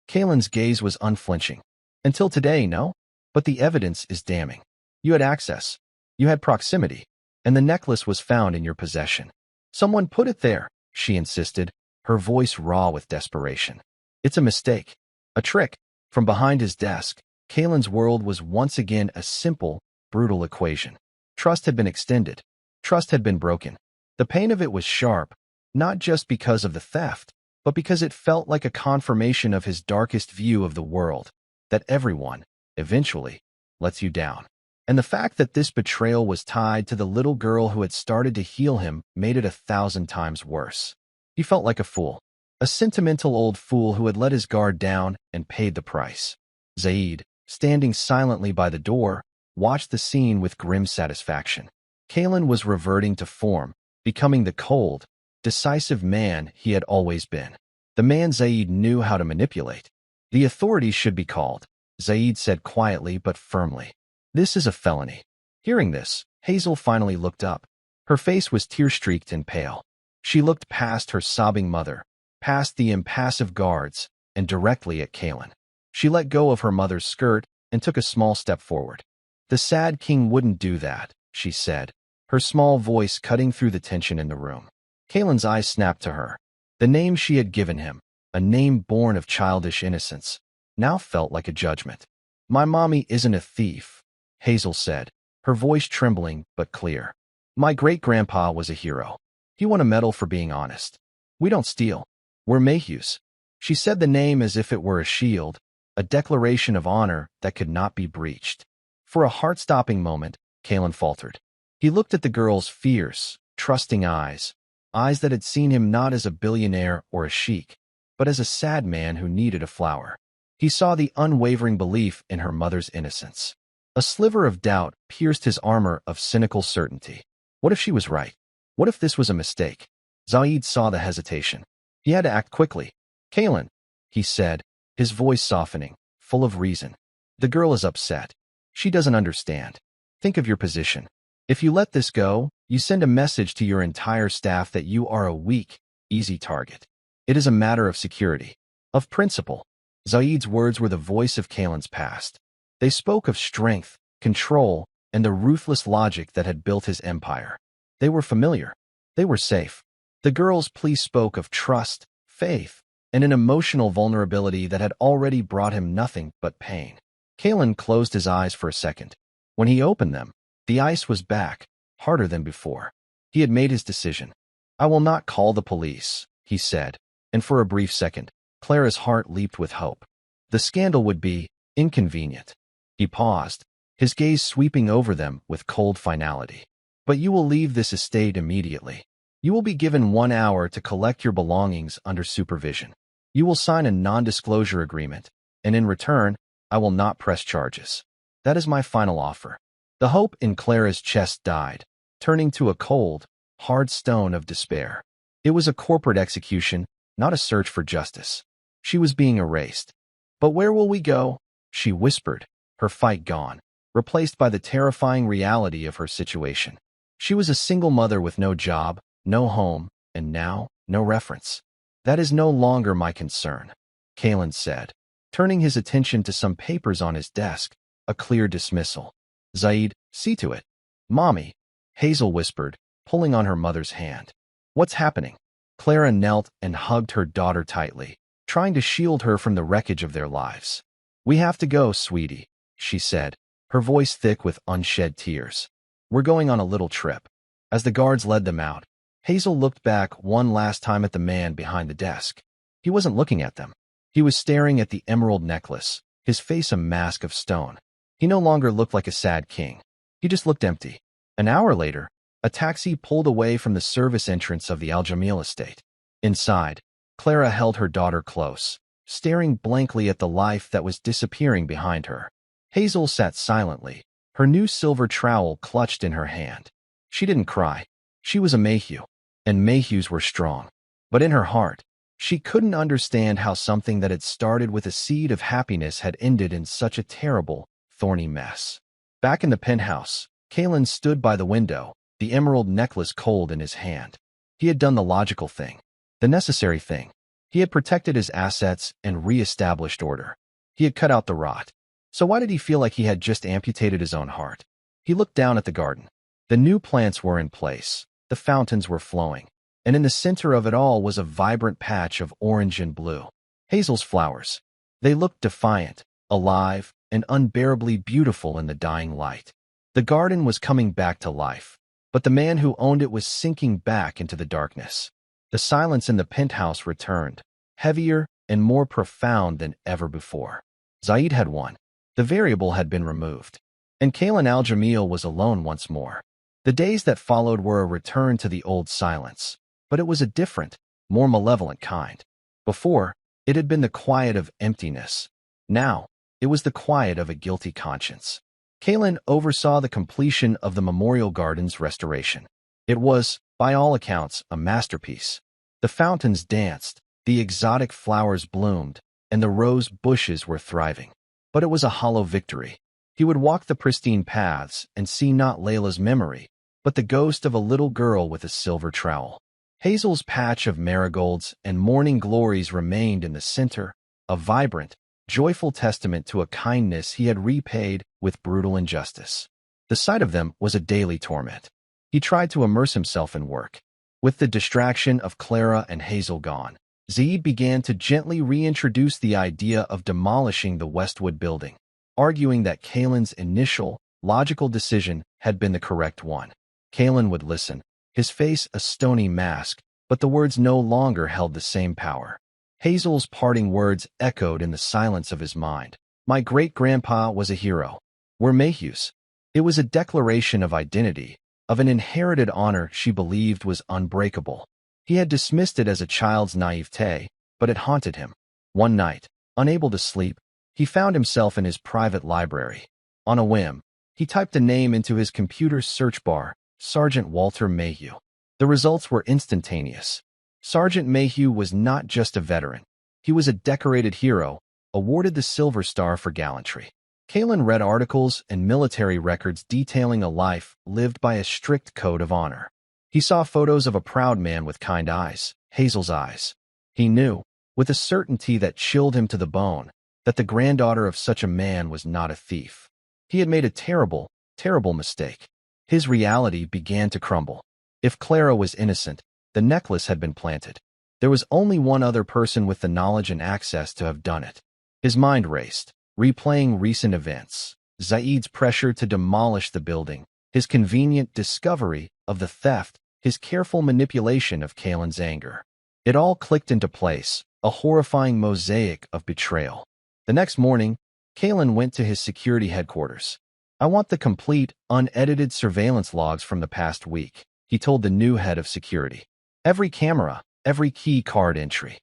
Kalen's gaze was unflinching. Until today, no? But the evidence is damning. You had access. You had proximity. And the necklace was found in your possession. Someone put it there, she insisted, her voice raw with desperation. It's a mistake. A trick. From behind his desk, Kalen's world was once again a simple, brutal equation. Trust had been extended. Trust had been broken. The pain of it was sharp, not just because of the theft, but because it felt like a confirmation of his darkest view of the world, that everyone, eventually, lets you down. And the fact that this betrayal was tied to the little girl who had started to heal him made it 1,000 times worse. He felt like a fool, a sentimental old fool who had let his guard down and paid the price. Zaid, standing silently by the door, watched the scene with grim satisfaction. Kalen was reverting to form, becoming the cold, decisive man he had always been. The man Zaid knew how to manipulate. The authorities should be called, Zaid said quietly but firmly. This is a felony. Hearing this, Hazel finally looked up. Her face was tear-streaked and pale. She looked past her sobbing mother, past the impassive guards, and directly at Kalen. She let go of her mother's skirt and took a small step forward. The sad king wouldn't do that, she said, her small voice cutting through the tension in the room. Kalen's eyes snapped to her. The name she had given him, a name born of childish innocence, now felt like a judgment. My mommy isn't a thief, Hazel said, her voice trembling but clear. My great-grandpa was a hero. He won a medal for being honest. We don't steal. We're Mayhews. She said the name as if it were a shield, a declaration of honor that could not be breached. For a heart-stopping moment, Kalen faltered. He looked at the girl's fierce, trusting eyes, eyes that had seen him not as a billionaire or a sheikh, but as a sad man who needed a flower. He saw the unwavering belief in her mother's innocence. A sliver of doubt pierced his armor of cynical certainty. What if she was right? What if this was a mistake? Zaid saw the hesitation. He had to act quickly. Kalen, he said, his voice softening, full of reason. The girl is upset. She doesn't understand. Think of your position. If you let this go, you send a message to your entire staff that you are a weak, easy target. It is a matter of security, of principle. Zaid's words were the voice of Kalen's past. They spoke of strength, control, and the ruthless logic that had built his empire. They were familiar. They were safe. The girl's plea spoke of trust, faith, and an emotional vulnerability that had already brought him nothing but pain. Kalen closed his eyes for a second. When he opened them, the ice was back, harder than before. He had made his decision. "I will not call the police," he said, and for a brief second, Clara's heart leaped with hope. The scandal would be inconvenient. He paused, his gaze sweeping over them with cold finality. "But you will leave this estate immediately. You will be given 1 hour to collect your belongings under supervision. You will sign a non-disclosure agreement, and in return, I will not press charges. That is my final offer." The hope in Clara's chest died, turning to a cold, hard stone of despair. It was a corporate execution, not a search for justice. She was being erased. "But where will we go?" she whispered, her fight gone, replaced by the terrifying reality of her situation. She was a single mother with no job, no home, and now, no reference. "That is no longer my concern," Kalen said, turning his attention to some papers on his desk, a clear dismissal. "Zaid, see to it." "Mommy," Hazel whispered, pulling on her mother's hand. "What's happening?" Clara knelt and hugged her daughter tightly, trying to shield her from the wreckage of their lives. "We have to go, sweetie," she said, her voice thick with unshed tears. "We're going on a little trip." As the guards led them out, Hazel looked back one last time at the man behind the desk. He wasn't looking at them. He was staring at the emerald necklace, his face a mask of stone. He no longer looked like a sad king. He just looked empty. An hour later, a taxi pulled away from the service entrance of the Al Jamil estate. Inside, Clara held her daughter close, staring blankly at the life that was disappearing behind her. Hazel sat silently, her new silver trowel clutched in her hand. She didn't cry. She was a Mayhew, and Mayhews were strong. But in her heart, she couldn't understand how something that had started with a seed of happiness had ended in such a terrible, thorny mess. Back in the penthouse, Kalen stood by the window, the emerald necklace cold in his hand. He had done the logical thing, the necessary thing. He had protected his assets and re-established order. He had cut out the rot. So why did he feel like he had just amputated his own heart? He looked down at the garden. The new plants were in place, the fountains were flowing, and in the center of it all was a vibrant patch of orange and blue. Hazel's flowers. They looked defiant, alive, and unbearably beautiful in the dying light. The garden was coming back to life, but the man who owned it was sinking back into the darkness. The silence in the penthouse returned, heavier and more profound than ever before. Zaid had won. The variable had been removed, and Kalen Al-Jamil was alone once more. The days that followed were a return to the old silence, but it was a different, more malevolent kind. Before, it had been the quiet of emptiness. Now, it was the quiet of a guilty conscience. Kalen oversaw the completion of the Memorial Garden's restoration. It was, by all accounts, a masterpiece. The fountains danced, the exotic flowers bloomed, and the rose bushes were thriving. But it was a hollow victory. He would walk the pristine paths and see not Layla's memory, but the ghost of a little girl with a silver trowel. Hazel's patch of marigolds and morning glories remained in the center, a vibrant, joyful testament to a kindness he had repaid with brutal injustice. The sight of them was a daily torment. He tried to immerse himself in work. With the distraction of Clara and Hazel gone, Zaid began to gently reintroduce the idea of demolishing the Westwood building, arguing that Kalen's initial, logical decision had been the correct one. Kalen would listen, his face a stony mask, but the words no longer held the same power. Hazel's parting words echoed in the silence of his mind. "My great-grandpa was a hero. We're Mayhews." It was a declaration of identity, of an inherited honor she believed was unbreakable. He had dismissed it as a child's naivete, but it haunted him. One night, unable to sleep, he found himself in his private library. On a whim, he typed a name into his computer's search bar, Sergeant Walter Mayhew. The results were instantaneous. Sergeant Mayhew was not just a veteran. He was a decorated hero, awarded the Silver Star for gallantry. Kalen read articles and military records detailing a life lived by a strict code of honor. He saw photos of a proud man with kind eyes, Hazel's eyes. He knew, with a certainty that chilled him to the bone, that the granddaughter of such a man was not a thief. He had made a terrible, terrible mistake. His reality began to crumble. If Clara was innocent, the necklace had been planted. There was only one other person with the knowledge and access to have done it. His mind raced, replaying recent events. Zaid's pressure to demolish the building, his convenient discovery of the theft, his careful manipulation of Kalen's anger. It all clicked into place, a horrifying mosaic of betrayal. The next morning, Kalen went to his security headquarters. "I want the complete, unedited surveillance logs from the past week," he told the new head of security. "Every camera, every key card entry."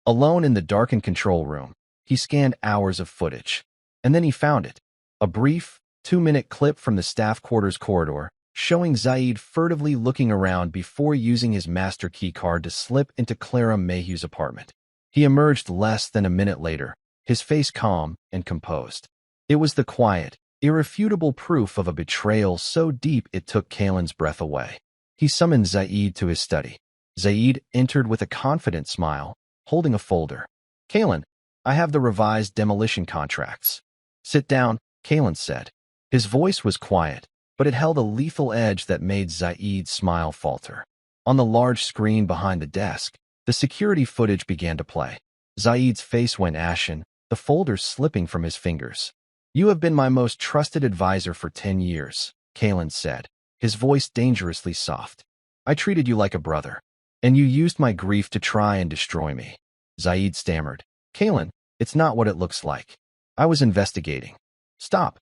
Alone in the darkened control room, he scanned hours of footage. And then he found it. A brief, 2-minute clip from the staff quarters corridor, showing Zaid furtively looking around before using his master key card to slip into Clara Mayhew's apartment. He emerged less than a minute later, his face calm and composed. It was the quiet, irrefutable proof of a betrayal so deep it took Kalen's breath away. He summoned Zaid to his study. Zaid entered with a confident smile, holding a folder. "Kalen, I have the revised demolition contracts." "Sit down," Kalen said. His voice was quiet, but it held a lethal edge that made Zaid's smile falter. On the large screen behind the desk, the security footage began to play. Zaid's face went ashen, the folder slipping from his fingers. "You have been my most trusted advisor for 10 years, Kalen said, his voice dangerously soft. "I treated you like a brother, and you used my grief to try and destroy me." Zaid stammered. "Kalen, it's not what it looks like. I was investigating." "Stop,"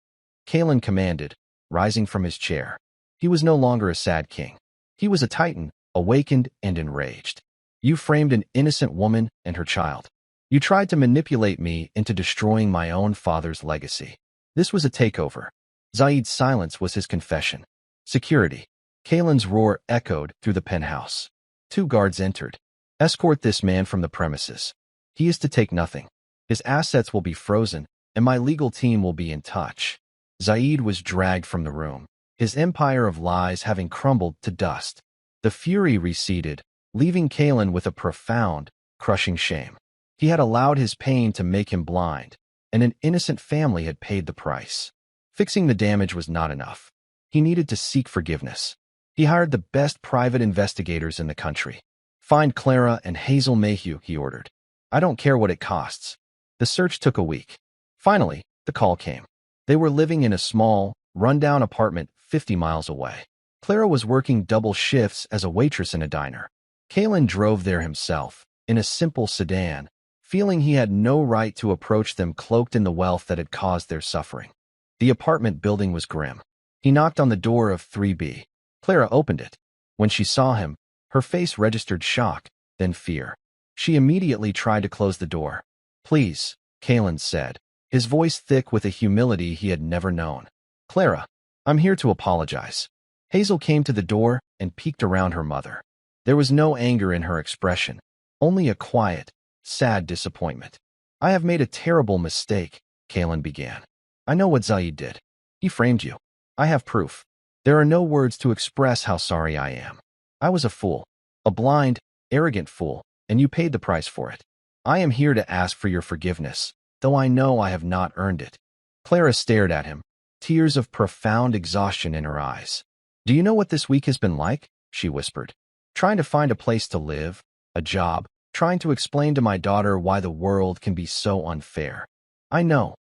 Kalen commanded, rising from his chair. He was no longer a sad king. He was a titan, awakened and enraged. "You framed an innocent woman and her child. You tried to manipulate me into destroying my own father's legacy. This was a takeover." Zaid's silence was his confession. "Security." Kalen's roar echoed through the penthouse. 2 guards entered. "Escort this man from the premises. He is to take nothing. His assets will be frozen, and my legal team will be in touch." Zaid was dragged from the room, his empire of lies having crumbled to dust. The fury receded, leaving Kalen with a profound, crushing shame. He had allowed his pain to make him blind, and an innocent family had paid the price. Fixing the damage was not enough. He needed to seek forgiveness. He hired the best private investigators in the country. "Find Clara and Hazel Mayhew," he ordered. "I don't care what it costs." The search took a week. Finally, the call came. They were living in a small, run-down apartment 50 miles away. Clara was working double shifts as a waitress in a diner. Kalen drove there himself, in a simple sedan, feeling he had no right to approach them cloaked in the wealth that had caused their suffering. The apartment building was grim. He knocked on the door of 3B. Clara opened it. When she saw him, her face registered shock, then fear. She immediately tried to close the door. "Please," Kalen said, his voice thick with a humility he had never known. "Clara, I'm here to apologize." Hazel came to the door and peeked around her mother. There was no anger in her expression, only a quiet, sad disappointment. "I have made a terrible mistake," Kalen began. "I know what Zaid did. He framed you. I have proof. There are no words to express how sorry I am. I was a fool, a blind, arrogant fool, and you paid the price for it. I am here to ask for your forgiveness, though I know I have not earned it." Clara stared at him, tears of profound exhaustion in her eyes. "Do you know what this week has been like?" she whispered. "Trying to find a place to live, a job, trying to explain to my daughter why the world can be so unfair." "I know,"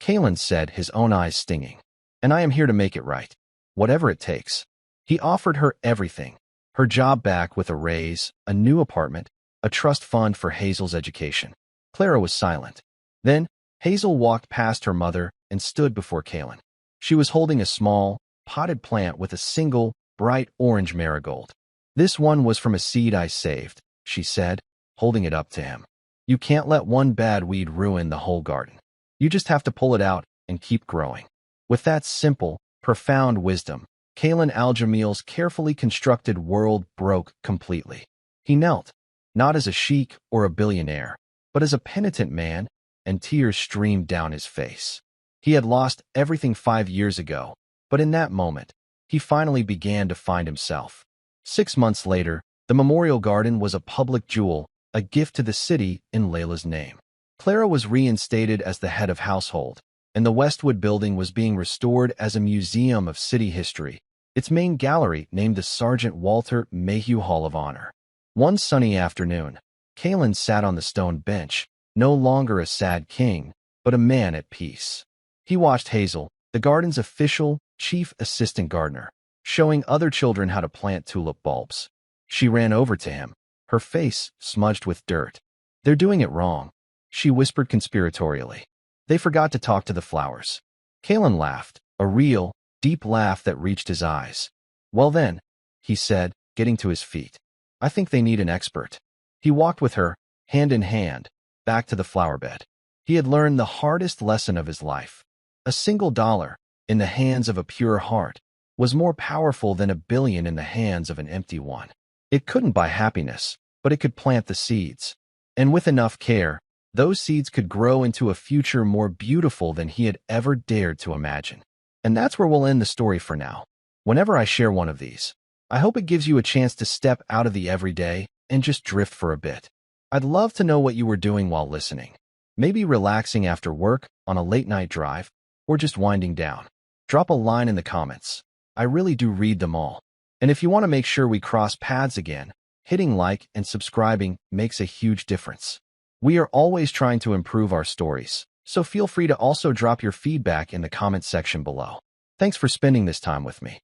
Kalen said, his own eyes stinging. "And I am here to make it right, whatever it takes." He offered her everything, her job back with a raise, a new apartment, a trust fund for Hazel's education. Clara was silent. Then, Hazel walked past her mother and stood before Kalen. She was holding a small, potted plant with a single, bright orange marigold. "This one was from a seed I saved," she said, holding it up to him. "You can't let one bad weed ruin the whole garden. You just have to pull it out and keep growing." With that simple, profound wisdom, Kalen Al-Jamil's carefully constructed world broke completely. He knelt, not as a sheikh or a billionaire, but as a penitent man, and tears streamed down his face. He had lost everything 5 years ago, but in that moment, he finally began to find himself. 6 months later, the memorial garden was a public jewel, a gift to the city in Layla's name. Clara was reinstated as the head of household, and the Westwood building was being restored as a museum of city history, its main gallery named the Sergeant Walter Mayhew Hall of Honor. One sunny afternoon, Kalen sat on the stone bench, no longer a sad king, but a man at peace. He watched Hazel, the garden's official chief assistant gardener, showing other children how to plant tulip bulbs. She ran over to him, her face smudged with dirt. "They're doing it wrong," she whispered conspiratorially. "They forgot to talk to the flowers." Kalen laughed, a real, deep laugh that reached his eyes. "Well then," he said, getting to his feet, "I think they need an expert." He walked with her, hand in hand, back to the flower bed. He had learned the hardest lesson of his life. A single dollar, in the hands of a pure heart, was more powerful than $1 billion in the hands of an empty one. It couldn't buy happiness, but it could plant the seeds. And with enough care, those seeds could grow into a future more beautiful than he had ever dared to imagine. And that's where we'll end the story for now. Whenever I share one of these, I hope it gives you a chance to step out of the everyday and just drift for a bit. I'd love to know what you were doing while listening. Maybe relaxing after work, on a late-night drive, or just winding down. Drop a line in the comments. I really do read them all. And if you want to make sure we cross paths again, hitting like and subscribing makes a huge difference. We are always trying to improve our stories, so feel free to also drop your feedback in the comments section below. Thanks for spending this time with me.